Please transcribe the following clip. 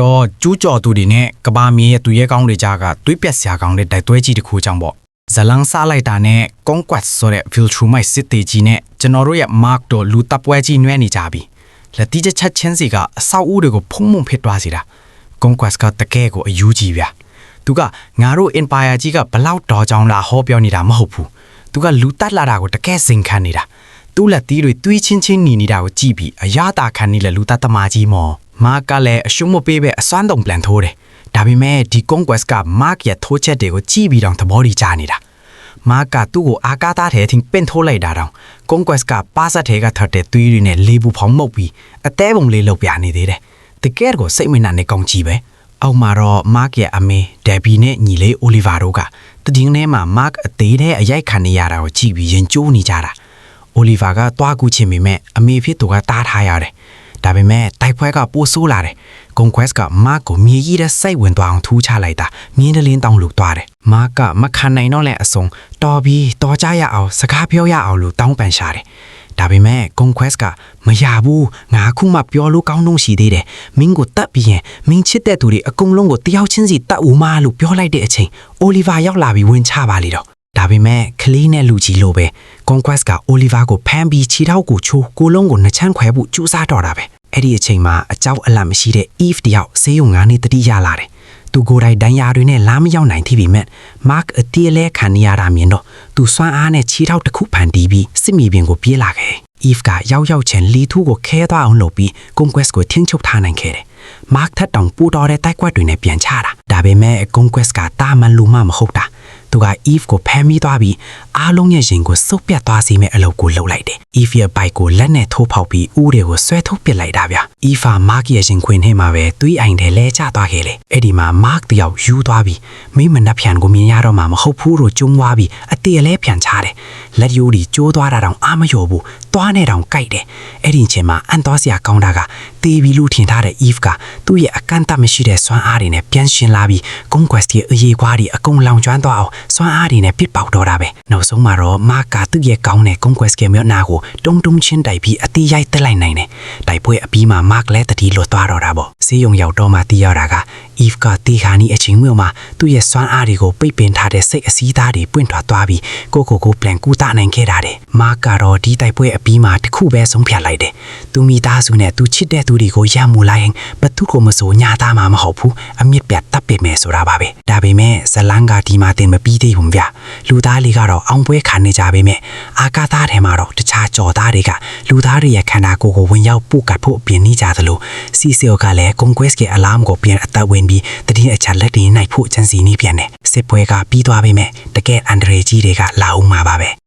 တော့ကျူးကျော်သူတွေနဲ့ကဘာမီရဲ့သူရဲကောင်းတွေကြားကတွေးပက်စရာကောင်းတဲ့တိုက်တွဲကြီးတစ်ခုကြောင့်ပေါ့ဇလန်းစားလိုက်တာနဲ့ conquest ဆိုတဲ့ feel through my city ကြီးနဲ့ကျွန်တော်တို့ရဲ့ mark တို့လူတပ်ပွဲကြီးနွဲနေကြပြီလက်တိချက်ချင်းစီကအဆောက်အဦတွေကိုဖုံးမုံဖြစ်သွားစေတာ conquest ကတကယ်ကိုအယူကြီးဗျာသူကငါတို့ empire ကြီးကဘလောက်တော်ကြောင်လာဟောပြောနေတာမဟုတ်ဘူးသူကလူတက်လာတာကိုတကယ်စိန်ခံနေတာသူ့လက်သီးတွေတွေးချင်းချင်းနီနေတာကိုကြည့်ပြီးအရာတာခံနေလေလူတက်သမားကြီးမော်မာကလည်းအရှုံးမပေးပဲအစွမ်းတုံပလန်ထိုးတယ်ဒါပေမဲ့ဒီ conquest က mark ရဲ့ထိုးချက်တွေကိုကြည့်ပြီးတော့သဘောတည်ကြနေတာမာကသူ့ကိုအာကာသထဲထင်ပင့်ထိုးလိုက်တာတော့ conquest ကပါစတ်ထဲကထပ်တဲ့သွေးတွေနဲ့လေပူဖောင်းမှုတ်ပြီးအသေးပုံလေးလောက်ပြနေသေးတယ်တကယ်ကိုစိတ်မနှံ့နေကောင်းကြည့်ပဲအောက်မှာတော့ mark ရဲ့အမေဒက်ဘီနဲ့ညီလေး oliver တို့ကတည်င်းထဲမှာ mark အသေးတဲ့အရိုက်ခံနေရတာကိုကြည့်ပြီးရင်ကျိုးနေကြတာ oliver ကတွားကူချင်ပေမဲ့အမေဖြစ်သူကတားထားရတယ်ဒါပေမဲ့တိုက်ပွဲကပိုဆိုးလာတယ် conquest က mark ကိုမြေကြီးထဲစိတ်ဝင်သွားအောင်ထူးချလိုက်တာမြင်းတလင်းတောင်းလို့တွားတယ် mark ကမခံနိုင်တော့တဲ့အစုံတော်ပြီးတော်ကြရအောင်စကားပြောရအောင်လို့တောင်းပန်ရှာတယ်ဒါပေမဲ့ conquest ကမရဘူးငါခုမှပြောလို့ကောင်းတော့ရှိသေးတယ်မင်းကိုတတ်ပြီးရင်မင်းချစ်တဲ့သူတွေအကုန်လုံးကိုတယောက်ချင်းစီတတ်ဦးမလို့ပြောလိုက်တဲ့အချိန် oliver ရောက်လာပြီးဝင်ချပါလေတော့ဒါပေမဲ့ကလေးနဲ့လူကြီးလို့ပဲ conquest က oliver ကိုဖမ်းပြီးခြေထောက်ကိုချိုးကိုလုံးကိုနှချမ်းခွဲဖို့ကြိုးစားတော့တာပဲအဲ့ဒီအချိန်မှာအကြောက်အလန့်မရှိတဲ့ eve တယောက်ဆေးရုံကနေတတိရလာတယ်သူကိုယ်တိုင်ဒဏ်ရာတွေနဲ့လာမရောက်နိုင်သေးပေမဲ့ mark အတီးလဲခံနေရတာမြင်တော့သူစွမ်းအားနဲ့ခြေထောက်တစ်ခုဖန်တီးပြီးစစ်မီပြင်ကိုပြေးလာခဲ့ eve ကရောက်ချင်းလီထူးကိုခဲသွားအောင်လုပ်ပြီး conquest ကိုထင်းချုပ်ထားနိုင်ခဲ့တယ် mark ထက်တောင်ပူတော်တဲ့တိုက်ကွက်တွေနဲ့ပြန်ချတာဒါပေမဲ့ conquest ကတာမန်လူမှမဟုတ်တာသူက eve ကိုဖမ်းမိသွားပြီးအားလုံးရဲ့ရင်ကိုစုပ်ပြတ်သွားစေမယ့်အလုပ်ကိုလုပ်လိုက်တယ် eve ရဲ့ဘိုက်ကိုလက်နဲ့ထိုးဖောက်ပြီးဦးတွေကိုဆွဲထုတ်ပစ်လိုက်တာဗျ eve က mark ရဲ့ရင်ခွင်ထဲမှာပဲသွေးအိမ်ထဲလဲကျသွားခဲ့လေအဲ့ဒီမှာ mark တယောက်ယူသွားပြီးမိမနှက်ဖြန်ကိုမြင်ရတော့မှမဟုတ်ဘူးလို့ကျုံးသွားပြီးအတေလဲပြန်ချတယ်လက်ရိုးတွေကျိုးသွားတာတောင်အားမလျော်ဘူးသွားနဲ့တောင်ကြိုက်တယ်အဲ့ဒီချိန်မှာအန်တော်စရာကောင်းတာကတေးပြီးလူထင်ထားတဲ့ eve ကသူ့ရဲ့အကန့်အသတ်မရှိတဲ့စွမ်းအားတွေနဲ့ပြန်ရှင်လာပြီး conquest ရဲ့အရေးကွာတွေအကုန်လောင်ကျွမ်းသွားအောင်စွမ်းအားတွေနဲ့ပြစ်ပေါက်တော့တာပဲနောက်ဆုံးမှာတော့ mark ကသူ့ရဲ့ကောင်းတဲ့ conquest ရဲ့မျက်နှာကိုတုံတုံချင်းတိုက်ပြီးအတီးရိုက်တက်လိုက်နိုင်တယ်တိုက်ပွဲအပြီးမှာ mark လည်းတတိလွတ်သွားတော့တာပေါ့ဆေးရုံရောက်တော့မှသိရတာက eve ကတေခါနီအချင်းမျိုးမှာသူ့ရဲ့စွမ်းအားတွေကိုပိတ်ပင်ထားတဲ့စိတ်အစည်းသားတွေပွင့်ထွက်သွားပြီးကိုplan ကူတာနိုင်ခဲ့တာတဲ့ mark ကတော့ဒီတိုက်ပွဲအပြီးမှာတခုပဲဆုံးဖြတ်လိုက်တယ်သူမိသားစုနဲ့သူချစ်တဲ့သူတွေကိုရမှုလိုက်ရင်ဘသူကိုမစိုးညာသားမှာမဟုတ်ဘူးအမြင့်ပြတ်တပ်ပစ်မယ်ဆိုတာပါပဲဒါပေမဲ့ဇလန်ကဒီမှာတင်မပြီးသေးဘူးဗျလူသားလေးကတော့အောင်ပွဲခံနေကြပေမဲ့အာကာသထဲမှာတော့တခြားကြော်သားတွေကလူသားတွေရဲ့ခန္ဓာကိုယ်ကိုဝင်ရောက်ပုတ်ကတ်ဖို့ပြင်နေကြသလိုစီဆီယိုကလည်း conquest ရဲ့ alarm ကိုပြန်အသက်ဝင်ပြီးတတိယအချက်လက်တွေနိုင်ဖို့ချန်စီနေပြန်တယ်စစ်ပွဲကပြီးသွားပေမဲ့တကယ်အန်ဒရေကြီးတွေကလာအောင်မှာပါပဲ